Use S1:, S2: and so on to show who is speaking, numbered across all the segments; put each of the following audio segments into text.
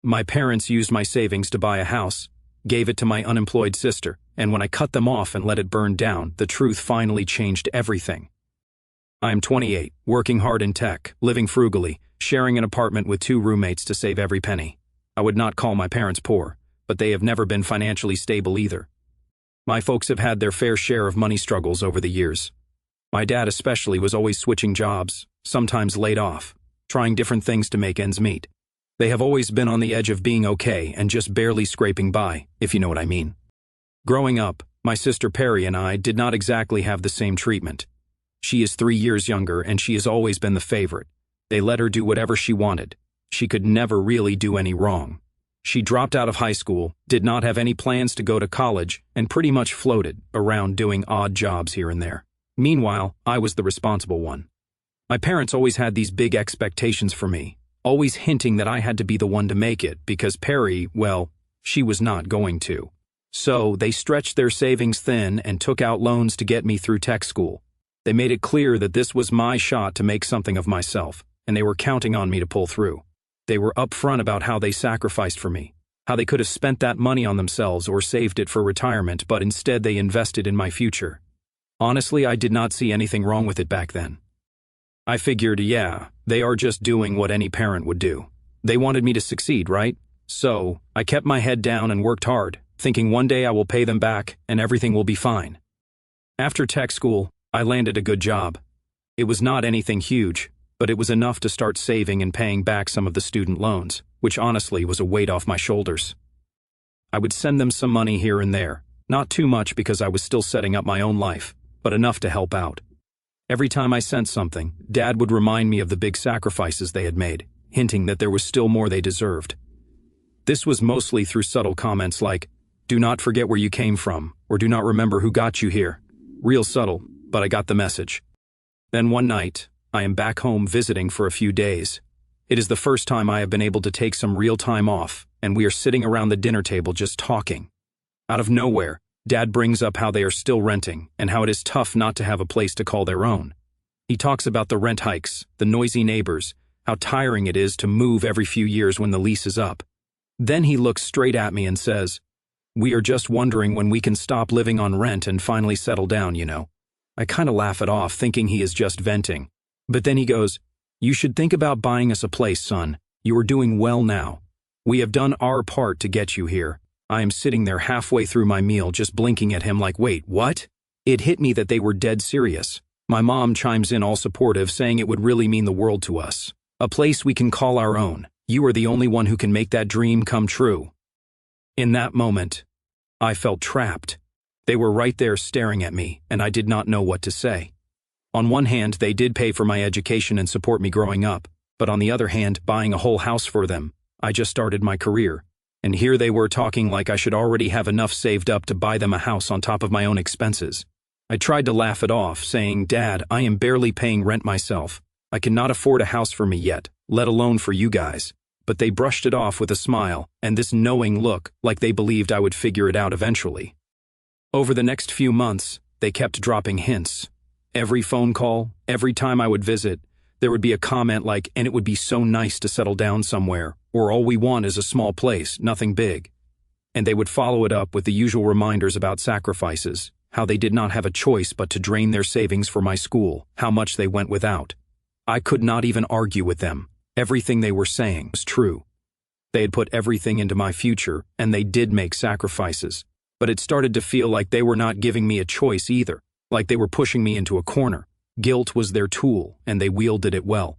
S1: My parents used my savings to buy a house, gave it to my unemployed sister, and when I cut them off and let it burn down, the truth finally changed everything. I'm 28, working hard in tech, living frugally, sharing an apartment with 2 roommates to save every penny. I would not call my parents poor, but they have never been financially stable either. My folks have had their fair share of money struggles over the years. My dad especially was always switching jobs, sometimes laid off, trying different things to make ends meet. They have always been on the edge of being okay and just barely scraping by, if you know what I mean. Growing up, my sister Perry and I did not exactly have the same treatment. She is 3 years younger and she has always been the favorite. They let her do whatever she wanted. She could never really do any wrong. She dropped out of high school, did not have any plans to go to college, and pretty much floated around doing odd jobs here and there. Meanwhile, I was the responsible one. My parents always had these big expectations for me, always hinting that I had to be the one to make it because Perry, well, she was not going to. So they stretched their savings thin and took out loans to get me through tech school. They made it clear that this was my shot to make something of myself, and they were counting on me to pull through. They were upfront about how they sacrificed for me, how they could have spent that money on themselves or saved it for retirement, but instead they invested in my future. Honestly, I did not see anything wrong with it back then. I figured, yeah, they are just doing what any parent would do. They wanted me to succeed, right? So, I kept my head down and worked hard, thinking one day I will pay them back and everything will be fine. After tech school, I landed a good job. It was not anything huge, but it was enough to start saving and paying back some of the student loans, which honestly was a weight off my shoulders. I would send them some money here and there, not too much because I was still setting up my own life, but enough to help out. Every time I sent something, Dad would remind me of the big sacrifices they had made, hinting that there was still more they deserved. This was mostly through subtle comments like, "Do not forget where you came from," or "Do not remember who got you here." Real subtle, but I got the message. Then one night, I am back home visiting for a few days. It is the first time I have been able to take some real time off, and we are sitting around the dinner table just talking. Out of nowhere, Dad brings up how they are still renting and how it is tough not to have a place to call their own. He talks about the rent hikes, the noisy neighbors, how tiring it is to move every few years when the lease is up. Then he looks straight at me and says, "We are just wondering when we can stop living on rent and finally settle down, you know." I kind of laugh it off, thinking he is just venting. But then he goes, "You should think about buying us a place, son. You are doing well now. We have done our part to get you here." I am sitting there halfway through my meal just blinking at him like, wait, what? It hit me that they were dead serious. My mom chimes in all supportive, saying it would really mean the world to us. A place we can call our own. You are the only one who can make that dream come true. In that moment, I felt trapped. They were right there staring at me, and I did not know what to say. On one hand, they did pay for my education and support me growing up, but on the other hand, buying a whole house for them. I just started my career, and here they were talking like I should already have enough saved up to buy them a house on top of my own expenses. I tried to laugh it off, saying, "Dad, I am barely paying rent myself. I cannot afford a house for me yet, let alone for you guys." But they brushed it off with a smile and this knowing look, like they believed I would figure it out eventually. Over the next few months, they kept dropping hints. Every phone call, every time I would visit, there would be a comment like, "And it would be so nice to settle down somewhere," or "All we want is a small place, nothing big." And they would follow it up with the usual reminders about sacrifices, how they did not have a choice but to drain their savings for my school, how much they went without. I could not even argue with them. Everything they were saying was true. They had put everything into my future, and they did make sacrifices. But it started to feel like they were not giving me a choice either, like they were pushing me into a corner. Guilt was their tool, and they wielded it well.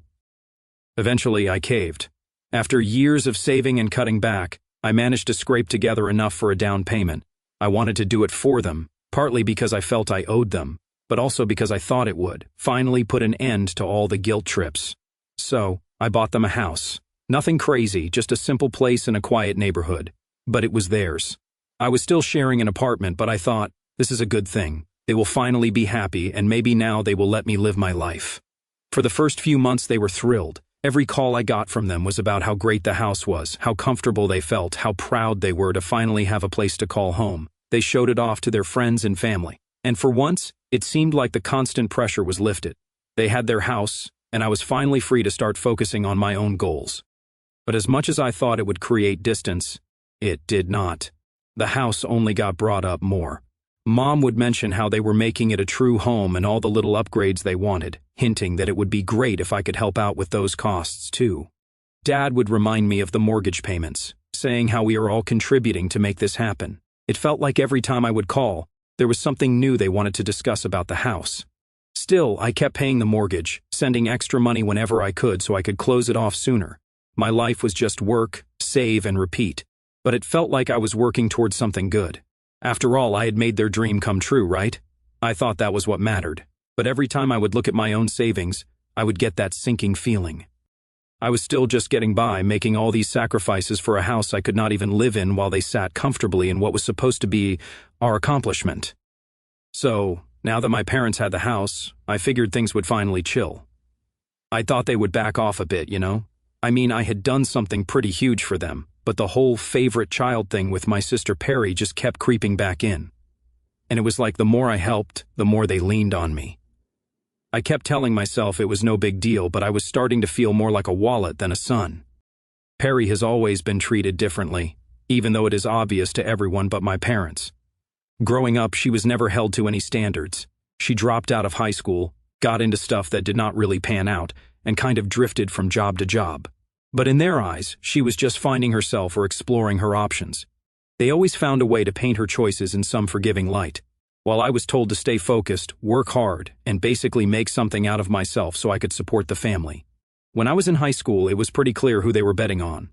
S1: Eventually, I caved. After years of saving and cutting back, I managed to scrape together enough for a down payment. I wanted to do it for them, partly because I felt I owed them, but also because I thought it would finally put an end to all the guilt trips. So, I bought them a house. Nothing crazy, just a simple place in a quiet neighborhood. But it was theirs. I was still sharing an apartment, but I thought, this is a good thing. They will finally be happy, and maybe now they will let me live my life. For the first few months they were thrilled. Every call I got from them was about how great the house was, how comfortable they felt, how proud they were to finally have a place to call home. They showed it off to their friends and family. And for once, it seemed like the constant pressure was lifted. They had their house, and I was finally free to start focusing on my own goals. But as much as I thought it would create distance, it did not. The house only got brought up more. Mom would mention how they were making it a true home and all the little upgrades they wanted, hinting that it would be great if I could help out with those costs too. Dad would remind me of the mortgage payments, saying how we are all contributing to make this happen. It felt like every time I would call, there was something new they wanted to discuss about the house. Still, I kept paying the mortgage, sending extra money whenever I could so I could close it off sooner. My life was just work, save, and repeat. But it felt like I was working towards something good. After all, I had made their dream come true, right? I thought that was what mattered. But every time I would look at my own savings, I would get that sinking feeling. I was still just getting by, making all these sacrifices for a house I could not even live in while they sat comfortably in what was supposed to be our accomplishment. So, now that my parents had the house, I figured things would finally chill. I thought they would back off a bit, you know? I mean, I had done something pretty huge for them, but the whole favorite child thing with my sister Perry just kept creeping back in. And it was like the more I helped, the more they leaned on me. I kept telling myself it was no big deal, but I was starting to feel more like a wallet than a son. Perry has always been treated differently, even though it is obvious to everyone but my parents. Growing up, she was never held to any standards. She dropped out of high school, got into stuff that did not really pan out, and kind of drifted from job to job. But in their eyes, she was just finding herself or exploring her options. They always found a way to paint her choices in some forgiving light, while I was told to stay focused, work hard, and basically make something out of myself so I could support the family. When I was in high school, it was pretty clear who they were betting on.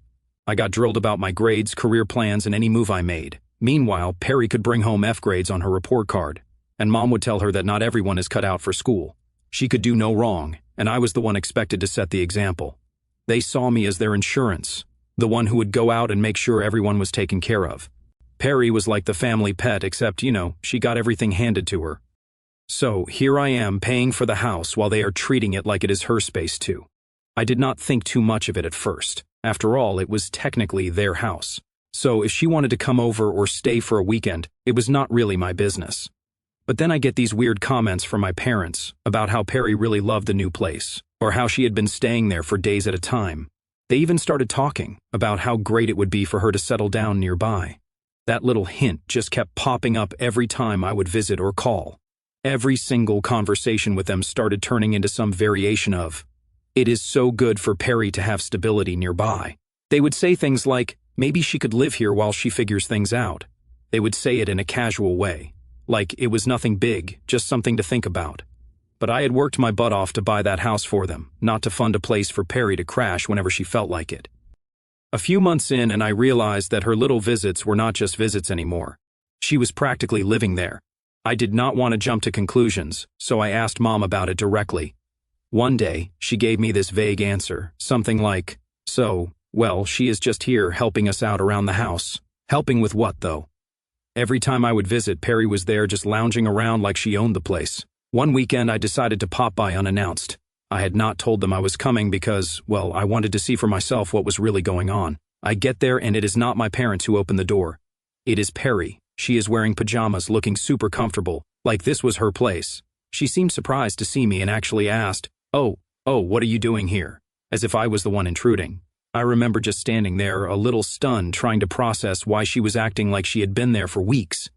S1: I got drilled about my grades, career plans, and any move I made. Meanwhile, Perry could bring home F grades on her report card, and Mom would tell her that not everyone is cut out for school. She could do no wrong, and I was the one expected to set the example. They saw me as their insurance, the one who would go out and make sure everyone was taken care of. Perry was like the family pet, except, she got everything handed to her. So, here I am paying for the house while they are treating it like it is her space too. I did not think too much of it at first. After all, it was technically their house. So if she wanted to come over or stay for a weekend, it was not really my business. But then I get these weird comments from my parents about how Perry really loved the new place, or how she had been staying there for days at a time. They even started talking about how great it would be for her to settle down nearby. That little hint just kept popping up every time I would visit or call. Every single conversation with them started turning into some variation of, "It is so good for Perry to have stability nearby." They would say things like, "Maybe she could live here while she figures things out." They would say it in a casual way, like it was nothing big, just something to think about. But I had worked my butt off to buy that house for them, not to fund a place for Perry to crash whenever she felt like it. A few months in, and I realized that her little visits were not just visits anymore. She was practically living there. I did not want to jump to conclusions, so I asked Mom about it directly. One day, she gave me this vague answer, something like, "Well, she is just here helping us out around the house." Helping with what, though? Every time I would visit, Perry was there just lounging around like she owned the place. One weekend, I decided to pop by unannounced. I had not told them I was coming because, I wanted to see for myself what was really going on. I get there and it is not my parents who open the door. It is Perry. She is wearing pajamas, looking super comfortable, like this was her place. She seemed surprised to see me and actually asked, Oh, what are you doing here?" As if I was the one intruding. I remember just standing there, a little stunned, trying to process why she was acting like she had been there for weeks.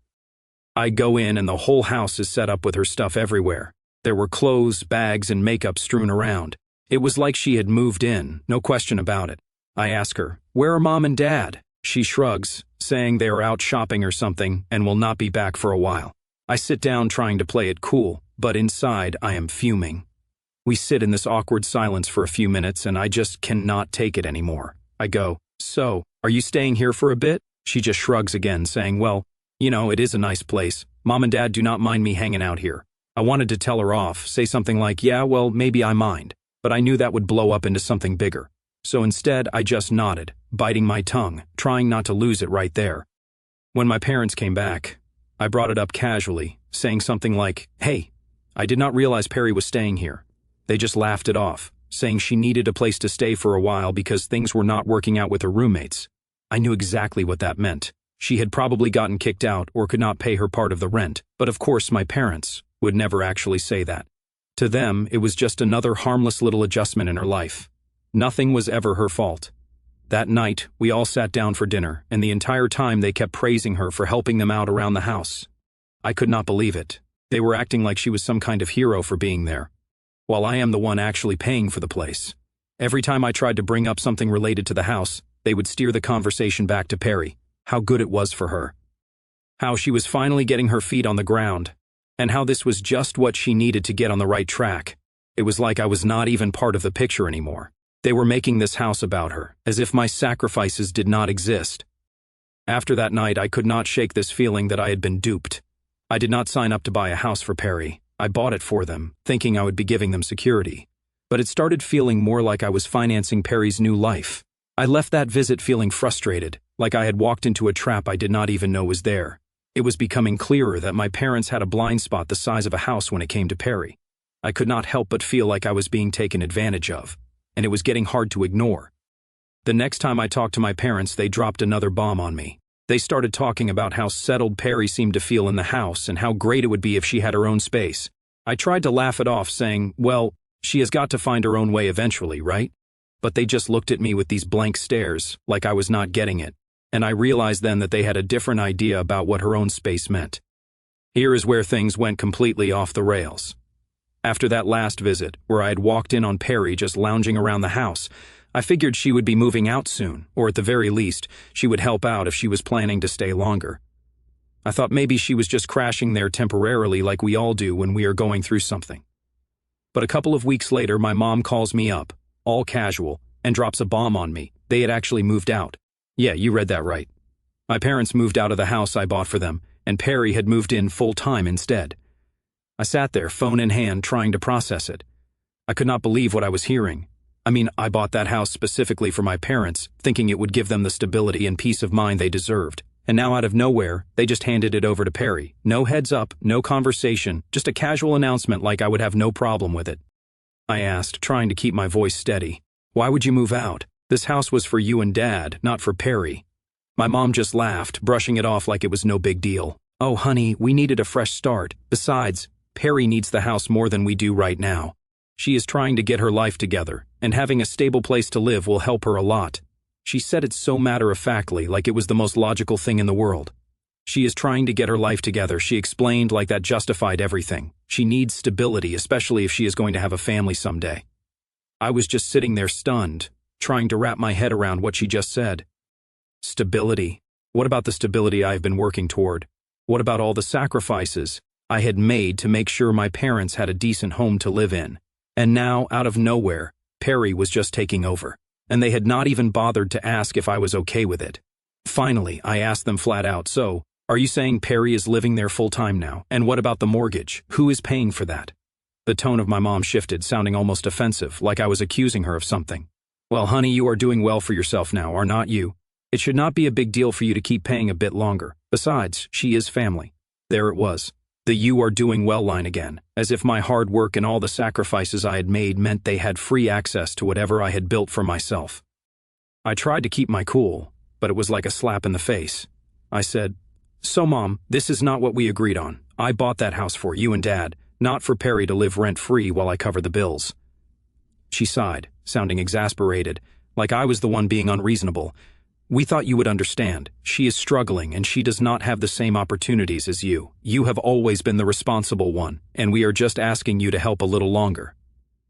S1: I go in and the whole house is set up with her stuff everywhere. There were clothes, bags, and makeup strewn around. It was like she had moved in, no question about it. I ask her, "Where are Mom and Dad?" She shrugs, saying they are out shopping or something and will not be back for a while. I sit down trying to play it cool, but inside I am fuming. We sit in this awkward silence for a few minutes and I just cannot take it anymore. I go, "So, are you staying here for a bit?" She just shrugs again, saying, "It is a nice place. Mom and Dad do not mind me hanging out here." I wanted to tell her off, say something like, maybe I mind, but I knew that would blow up into something bigger. So instead, I just nodded, biting my tongue, trying not to lose it right there. When my parents came back, I brought it up casually, saying something like, "Hey, I did not realize Perry was staying here." They just laughed it off, saying she needed a place to stay for a while because things were not working out with her roommates. I knew exactly what that meant. She had probably gotten kicked out or could not pay her part of the rent, but of course my parents would never actually say that. To them, it was just another harmless little adjustment in her life. Nothing was ever her fault. That night, we all sat down for dinner, and the entire time they kept praising her for helping them out around the house. I could not believe it. They were acting like she was some kind of hero for being there, while I am the one actually paying for the place. Every time I tried to bring up something related to the house, they would steer the conversation back to Perry, how good it was for her, how she was finally getting her feet on the ground, and how this was just what she needed to get on the right track. It was like I was not even part of the picture anymore. They were making this house about her, as if my sacrifices did not exist. After that night, I could not shake this feeling that I had been duped. I did not sign up to buy a house for Perry. I bought it for them, thinking I would be giving them security. But it started feeling more like I was financing Perry's new life. I left that visit feeling frustrated, like I had walked into a trap I did not even know was there. It was becoming clearer that my parents had a blind spot the size of a house when it came to Perry. I could not help but feel like I was being taken advantage of, and it was getting hard to ignore. The next time I talked to my parents, they dropped another bomb on me. They started talking about how settled Perry seemed to feel in the house and how great it would be if she had her own space. I tried to laugh it off, saying, well, she has got to find her own way eventually, right? But they just looked at me with these blank stares, like I was not getting it, and I realized then that they had a different idea about what her own space meant. Here is where things went completely off the rails. After that last visit, where I had walked in on Perry just lounging around the house, I figured she would be moving out soon, or at the very least, she would help out if she was planning to stay longer. I thought maybe she was just crashing there temporarily like we all do when we are going through something. But a couple of weeks later, my mom calls me up, all casual, and drops a bomb on me. They had actually moved out. Yeah, you read that right. My parents moved out of the house I bought for them, and Perry had moved in full-time instead. I sat there, phone in hand, trying to process it. I could not believe what I was hearing. I mean, I bought that house specifically for my parents, thinking it would give them the stability and peace of mind they deserved. And now out of nowhere, they just handed it over to Perry. No heads up, no conversation, just a casual announcement like I would have no problem with it. I asked, trying to keep my voice steady. Why would you move out? This house was for you and Dad, not for Perry. My mom just laughed, brushing it off like it was no big deal. Oh, honey, we needed a fresh start. Besides, Perry needs the house more than we do right now. She is trying to get her life together, and having a stable place to live will help her a lot. She said it so matter-of-factly, like it was the most logical thing in the world. She is trying to get her life together, she explained, like that justified everything. She needs stability, especially if she is going to have a family someday. I was just sitting there stunned, trying to wrap my head around what she just said. Stability. What about the stability I have been working toward? What about all the sacrifices I had made to make sure my parents had a decent home to live in? And now, out of nowhere, Perry was just taking over, and they had not even bothered to ask if I was okay with it. Finally, I asked them flat out, so, are you saying Perry is living there full-time now? And what about the mortgage? Who is paying for that? The tone of my mom shifted, sounding almost offensive, like I was accusing her of something. Well, honey, you are doing well for yourself now, are not you? It should not be a big deal for you to keep paying a bit longer. Besides, she is family. There it was. The "you are doing well" line again, as if my hard work and all the sacrifices I had made meant they had free access to whatever I had built for myself. I tried to keep my cool, but it was like a slap in the face. I said, so Mom, this is not what we agreed on. I bought that house for you and Dad, not for Perry to live rent-free while I cover the bills. She sighed, sounding exasperated, like I was the one being unreasonable. We thought you would understand. She is struggling and she does not have the same opportunities as you. You have always been the responsible one, and we are just asking you to help a little longer.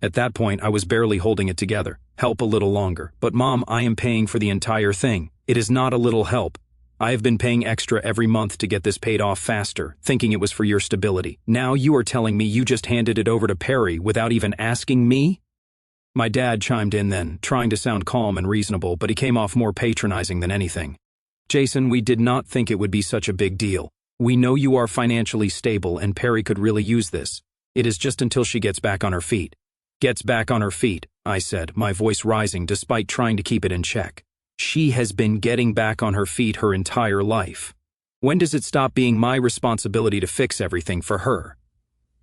S1: At that point, I was barely holding it together. Help a little longer. But Mom, I am paying for the entire thing. It is not a little help. I have been paying extra every month to get this paid off faster, thinking it was for your stability. Now you are telling me you just handed it over to Perry without even asking me? My dad chimed in then, trying to sound calm and reasonable, but he came off more patronizing than anything. Jason, we did not think it would be such a big deal. We know you are financially stable and Perry could really use this. It is just until she gets back on her feet. Gets back on her feet, I said, my voice rising despite trying to keep it in check. She has been getting back on her feet her entire life. When does it stop being my responsibility to fix everything for her?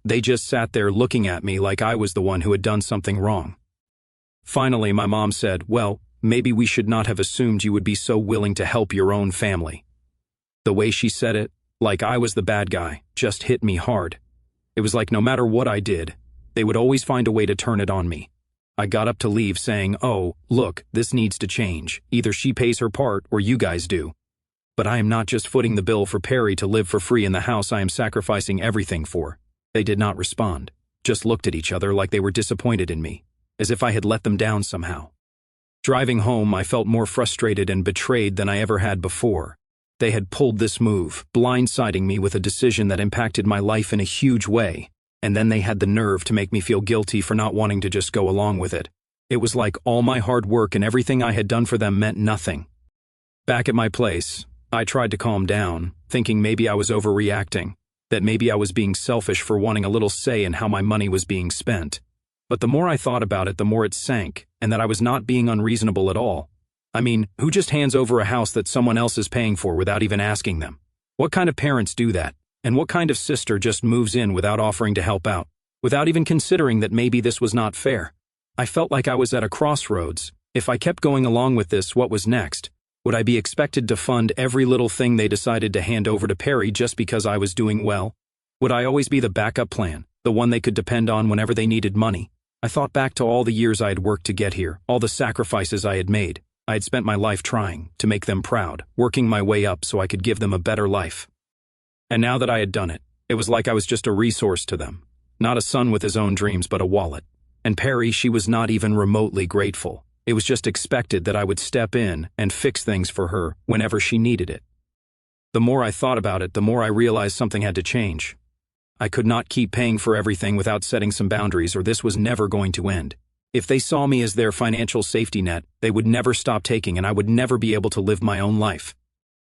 S1: They just sat there looking at me like I was the one who had done something wrong. Finally, my mom said, well, maybe we should not have assumed you would be so willing to help your own family. The way she said it, like I was the bad guy, just hit me hard. It was like no matter what I did, they would always find a way to turn it on me. I got up to leave saying, "Oh, look, this needs to change. Either she pays her part or you guys do. But I am not just footing the bill for Perry to live for free in the house I am sacrificing everything for." They did not respond, just looked at each other like they were disappointed in me, as if I had let them down somehow. Driving home, I felt more frustrated and betrayed than I ever had before. They had pulled this move, blindsiding me with a decision that impacted my life in a huge way, and then they had the nerve to make me feel guilty for not wanting to just go along with it. It was like all my hard work and everything I had done for them meant nothing. Back at my place, I tried to calm down, thinking maybe I was overreacting, that maybe I was being selfish for wanting a little say in how my money was being spent. But the more I thought about it, the more it sank, and that I was not being unreasonable at all. I mean, who just hands over a house that someone else is paying for without even asking them? What kind of parents do that? And what kind of sister just moves in without offering to help out, without even considering that maybe this was not fair? I felt like I was at a crossroads. If I kept going along with this, what was next? Would I be expected to fund every little thing they decided to hand over to Perry just because I was doing well? Would I always be the backup plan, the one they could depend on whenever they needed money? I thought back to all the years I had worked to get here, all the sacrifices I had made. I had spent my life trying to make them proud, working my way up so I could give them a better life. And now that I had done it, it was like I was just a resource to them. Not a son with his own dreams, but a wallet. And Perry, she was not even remotely grateful. It was just expected that I would step in and fix things for her whenever she needed it. The more I thought about it, the more I realized something had to change. I could not keep paying for everything without setting some boundaries, or this was never going to end. If they saw me as their financial safety net, they would never stop taking and I would never be able to live my own life.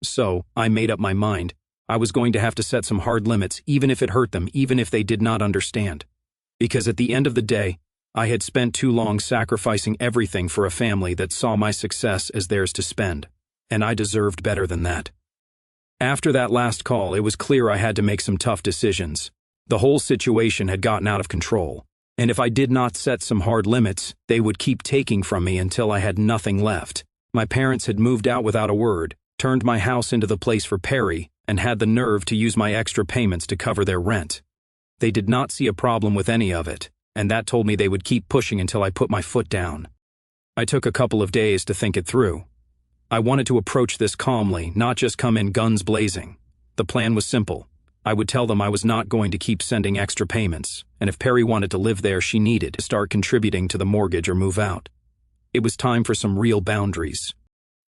S1: So, I made up my mind. I was going to have to set some hard limits, even if it hurt them, even if they did not understand. Because at the end of the day, I had spent too long sacrificing everything for a family that saw my success as theirs to spend, and I deserved better than that. After that last call, it was clear I had to make some tough decisions. The whole situation had gotten out of control, and if I did not set some hard limits, they would keep taking from me until I had nothing left. My parents had moved out without a word, turned my house into the place for Perry, and had the nerve to use my extra payments to cover their rent. They did not see a problem with any of it, and that told me they would keep pushing until I put my foot down. I took a couple of days to think it through. I wanted to approach this calmly, not just come in guns blazing. The plan was simple. I would tell them I was not going to keep sending extra payments, and if Perry wanted to live there, she needed to start contributing to the mortgage or move out. It was time for some real boundaries.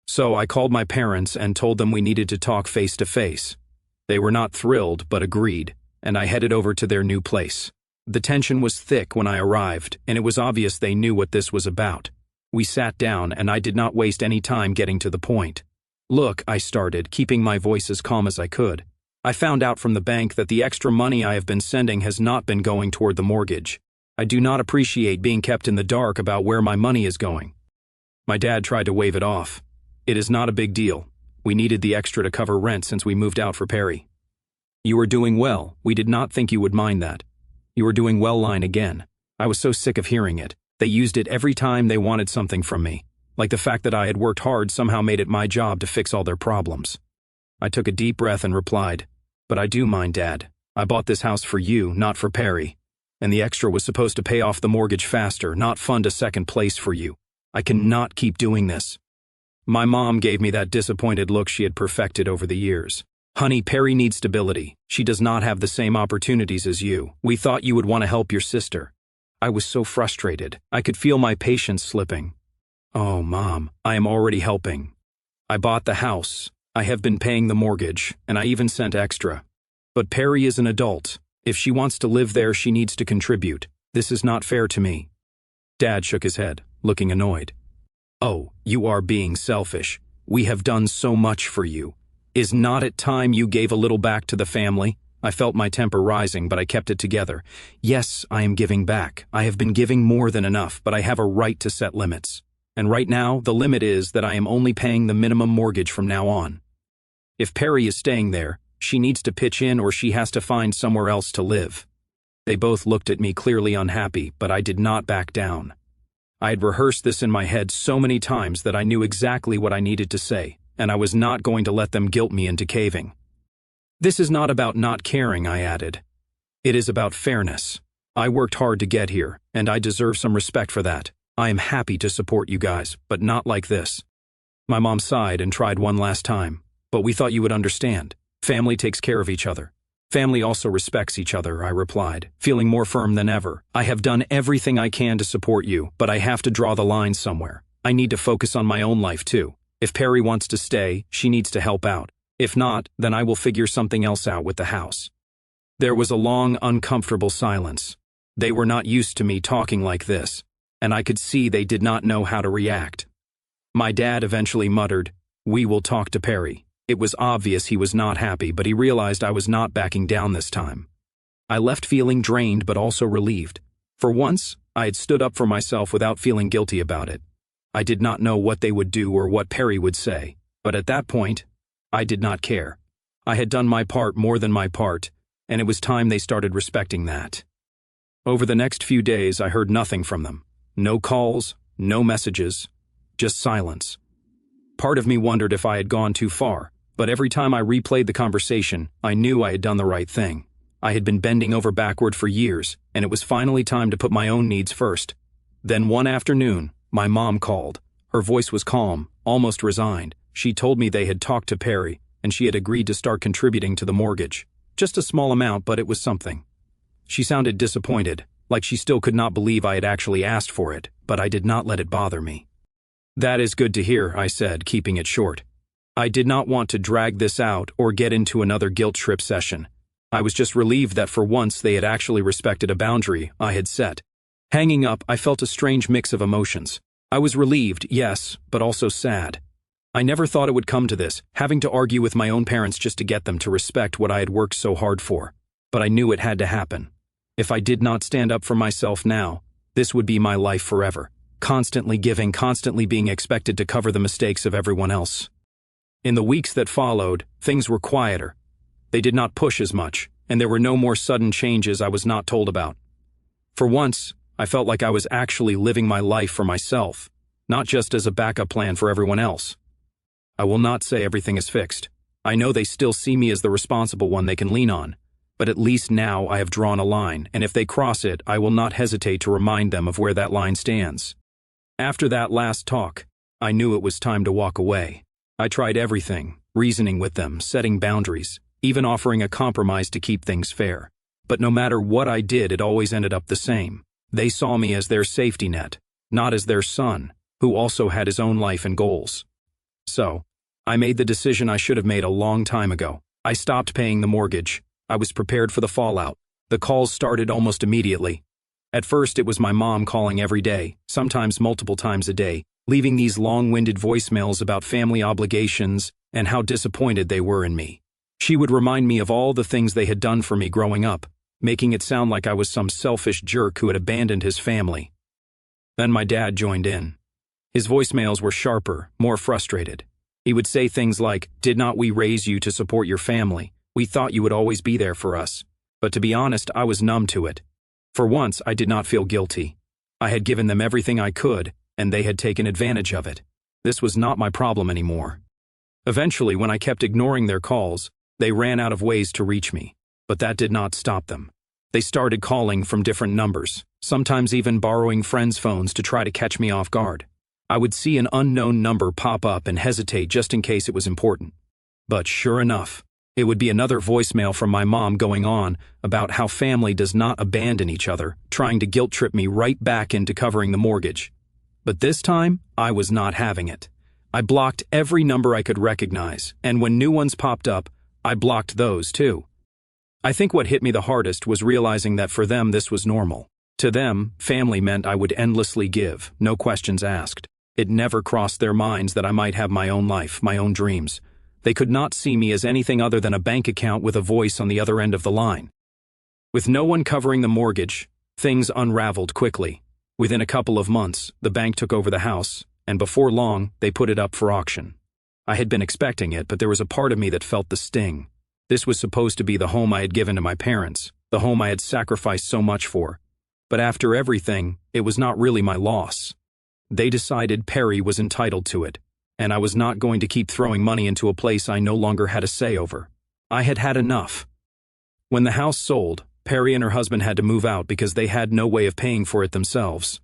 S1: So I called my parents and told them we needed to talk face to face. They were not thrilled, but agreed, and I headed over to their new place. The tension was thick when I arrived, and it was obvious they knew what this was about. We sat down, and I did not waste any time getting to the point. "Look," I started, keeping my voice as calm as I could. "I found out from the bank that the extra money I have been sending has not been going toward the mortgage. I do not appreciate being kept in the dark about where my money is going." My dad tried to wave it off. "It is not a big deal. We needed the extra to cover rent since we moved out for Perry." "You are doing well. We did not think you would mind that." "You are doing well" line again. I was so sick of hearing it. They used it every time they wanted something from me. Like the fact that I had worked hard somehow made it my job to fix all their problems. I took a deep breath and replied, "But I do mind, Dad. I bought this house for you, not for Perry. And the extra was supposed to pay off the mortgage faster, not fund a second place for you. I cannot keep doing this." My mom gave me that disappointed look she had perfected over the years. "Honey, Perry needs stability. She does not have the same opportunities as you. We thought you would want to help your sister." I was so frustrated. I could feel my patience slipping. "Oh, Mom, I am already helping. I bought the house. I have been paying the mortgage, and I even sent extra. But Perry is an adult. If she wants to live there, she needs to contribute. This is not fair to me." Dad shook his head, looking annoyed. "Oh, you are being selfish. We have done so much for you. Is not it time you gave a little back to the family?" I felt my temper rising, but I kept it together. "Yes, I am giving back. I have been giving more than enough, but I have a right to set limits. And right now, the limit is that I am only paying the minimum mortgage from now on. If Perry is staying there, she needs to pitch in or she has to find somewhere else to live." They both looked at me clearly unhappy, but I did not back down. I had rehearsed this in my head so many times that I knew exactly what I needed to say, and I was not going to let them guilt me into caving. "This is not about not caring," I added. "It is about fairness. I worked hard to get here, and I deserve some respect for that. I am happy to support you guys, but not like this." My mom sighed and tried one last time. "But we thought you would understand. Family takes care of each other. Family also respects each other," I replied, feeling more firm than ever. "I have done everything I can to support you, but I have to draw the line somewhere. I need to focus on my own life too. If Perry wants to stay, she needs to help out. If not, then I will figure something else out with the house." There was a long, uncomfortable silence. They were not used to me talking like this, and I could see they did not know how to react. My dad eventually muttered, "We will talk to Perry." It was obvious he was not happy, but he realized I was not backing down this time. I left feeling drained but also relieved. For once, I had stood up for myself without feeling guilty about it. I did not know what they would do or what Perry would say, but at that point, I did not care. I had done my part more than my part, and it was time they started respecting that. Over the next few days, I heard nothing from them. No calls, no messages, just silence. Part of me wondered if I had gone too far, but every time I replayed the conversation, I knew I had done the right thing. I had been bending over backward for years, and it was finally time to put my own needs first. Then one afternoon, my mom called. Her voice was calm, almost resigned. She told me they had talked to Perry, and she had agreed to start contributing to the mortgage. Just a small amount, but it was something. She sounded disappointed, like she still could not believe I had actually asked for it, but I did not let it bother me. "That is good to hear," I said, keeping it short. I did not want to drag this out or get into another guilt trip session. I was just relieved that for once they had actually respected a boundary I had set. Hanging up, I felt a strange mix of emotions. I was relieved, yes, but also sad. I never thought it would come to this, having to argue with my own parents just to get them to respect what I had worked so hard for. But I knew it had to happen. If I did not stand up for myself now, this would be my life forever. Constantly giving, constantly being expected to cover the mistakes of everyone else. In the weeks that followed, things were quieter. They did not push as much, and there were no more sudden changes I was not told about. For once, I felt like I was actually living my life for myself, not just as a backup plan for everyone else. I will not say everything is fixed. I know they still see me as the responsible one they can lean on, but at least now I have drawn a line, and if they cross it, I will not hesitate to remind them of where that line stands. After that last talk, I knew it was time to walk away. I tried everything, reasoning with them, setting boundaries, even offering a compromise to keep things fair. But no matter what I did, it always ended up the same. They saw me as their safety net, not as their son, who also had his own life and goals. So, I made the decision I should have made a long time ago. I stopped paying the mortgage. I was prepared for the fallout. The calls started almost immediately. At first, it was my mom calling every day, sometimes multiple times a day, leaving these long-winded voicemails about family obligations and how disappointed they were in me. She would remind me of all the things they had done for me growing up, making it sound like I was some selfish jerk who had abandoned his family. Then my dad joined in. His voicemails were sharper, more frustrated. He would say things like, "Did not we raise you to support your family? We thought you would always be there for us." But to be honest, I was numb to it. For once, I did not feel guilty. I had given them everything I could, and they had taken advantage of it. This was not my problem anymore. Eventually, when I kept ignoring their calls, they ran out of ways to reach me. But that did not stop them. They started calling from different numbers, sometimes even borrowing friends' phones to try to catch me off guard. I would see an unknown number pop up and hesitate just in case it was important. But sure enough, it would be another voicemail from my mom going on about how family does not abandon each other, trying to guilt trip me right back into covering the mortgage. But this time, I was not having it. I blocked every number I could recognize, and when new ones popped up, I blocked those too. I think what hit me the hardest was realizing that for them this was normal. To them, family meant I would endlessly give, no questions asked. It never crossed their minds that I might have my own life, my own dreams. They could not see me as anything other than a bank account with a voice on the other end of the line. With no one covering the mortgage, things unraveled quickly. Within a couple of months, the bank took over the house, and before long, they put it up for auction. I had been expecting it, but there was a part of me that felt the sting. This was supposed to be the home I had given to my parents, the home I had sacrificed so much for. But after everything, it was not really my loss. They decided Perry was entitled to it, and I was not going to keep throwing money into a place I no longer had a say over. I had had enough. When the house sold, Perry and her husband had to move out because they had no way of paying for it themselves.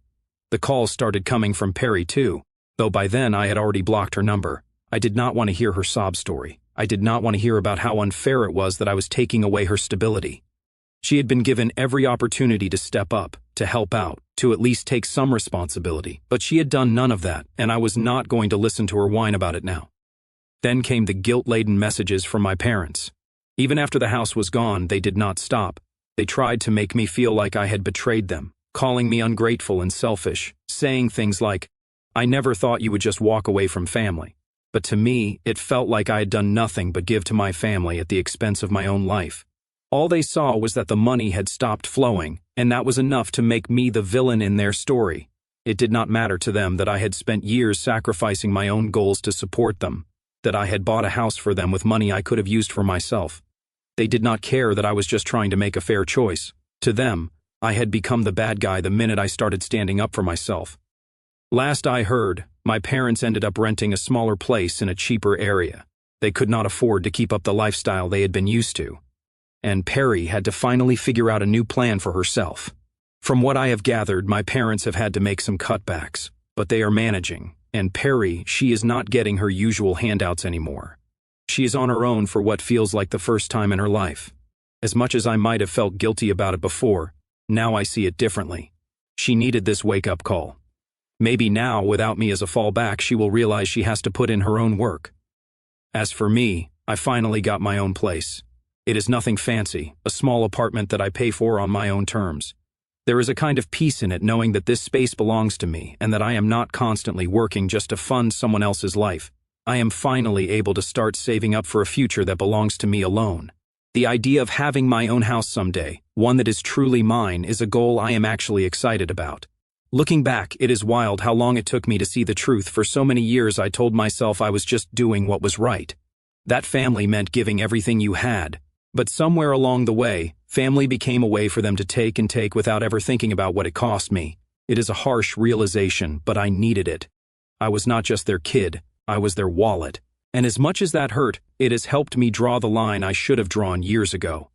S1: The calls started coming from Perry too, though by then I had already blocked her number. I did not want to hear her sob story. I did not want to hear about how unfair it was that I was taking away her stability. She had been given every opportunity to step up, to help out, to at least take some responsibility, but she had done none of that, and I was not going to listen to her whine about it now. Then came the guilt-laden messages from my parents. Even after the house was gone, they did not stop. They tried to make me feel like I had betrayed them, calling me ungrateful and selfish, saying things like, "I never thought you would just walk away from family." But to me, it felt like I had done nothing but give to my family at the expense of my own life. All they saw was that the money had stopped flowing, and that was enough to make me the villain in their story. It did not matter to them that I had spent years sacrificing my own goals to support them, that I had bought a house for them with money I could have used for myself. They did not care that I was just trying to make a fair choice. To them, I had become the bad guy the minute I started standing up for myself. Last I heard, my parents ended up renting a smaller place in a cheaper area. They could not afford to keep up the lifestyle they had been used to. And Perry had to finally figure out a new plan for herself. From what I have gathered, my parents have had to make some cutbacks, but they are managing, and Perry, she is not getting her usual handouts anymore. She is on her own for what feels like the first time in her life. As much as I might have felt guilty about it before, now I see it differently. She needed this wake-up call. Maybe now, without me as a fallback, she will realize she has to put in her own work. As for me, I finally got my own place. It is nothing fancy, a small apartment that I pay for on my own terms. There is a kind of peace in it knowing that this space belongs to me and that I am not constantly working just to fund someone else's life. I am finally able to start saving up for a future that belongs to me alone. The idea of having my own house someday, one that is truly mine, is a goal I am actually excited about. Looking back, it is wild how long it took me to see the truth. For so many years I told myself I was just doing what was right. That family meant giving everything you had. But somewhere along the way, family became a way for them to take and take without ever thinking about what it cost me. It is a harsh realization, but I needed it. I was not just their kid, I was their wallet. And as much as that hurt, it has helped me draw the line I should have drawn years ago.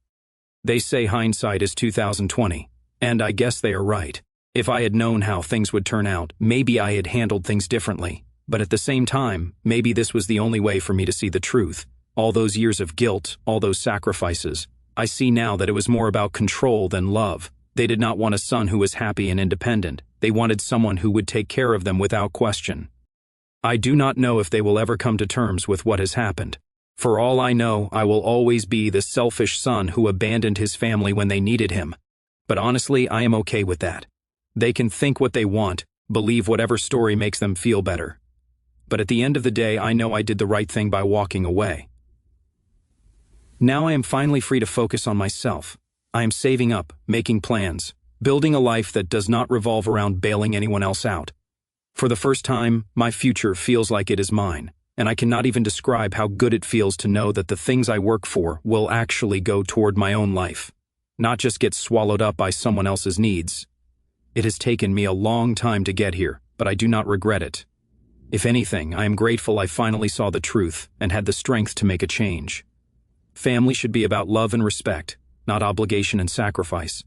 S1: They say hindsight is 2020, and I guess they are right. If I had known how things would turn out, maybe I had handled things differently. But at the same time, maybe this was the only way for me to see the truth. All those years of guilt, all those sacrifices. I see now that it was more about control than love. They did not want a son who was happy and independent. They wanted someone who would take care of them without question. I do not know if they will ever come to terms with what has happened. For all I know, I will always be the selfish son who abandoned his family when they needed him. But honestly, I am okay with that. They can think what they want, believe whatever story makes them feel better. But at the end of the day, I know I did the right thing by walking away. Now I am finally free to focus on myself. I am saving up, making plans, building a life that does not revolve around bailing anyone else out. For the first time, my future feels like it is mine, and I cannot even describe how good it feels to know that the things I work for will actually go toward my own life, not just get swallowed up by someone else's needs. It has taken me a long time to get here, but I do not regret it. If anything, I am grateful I finally saw the truth and had the strength to make a change. Family should be about love and respect, not obligation and sacrifice.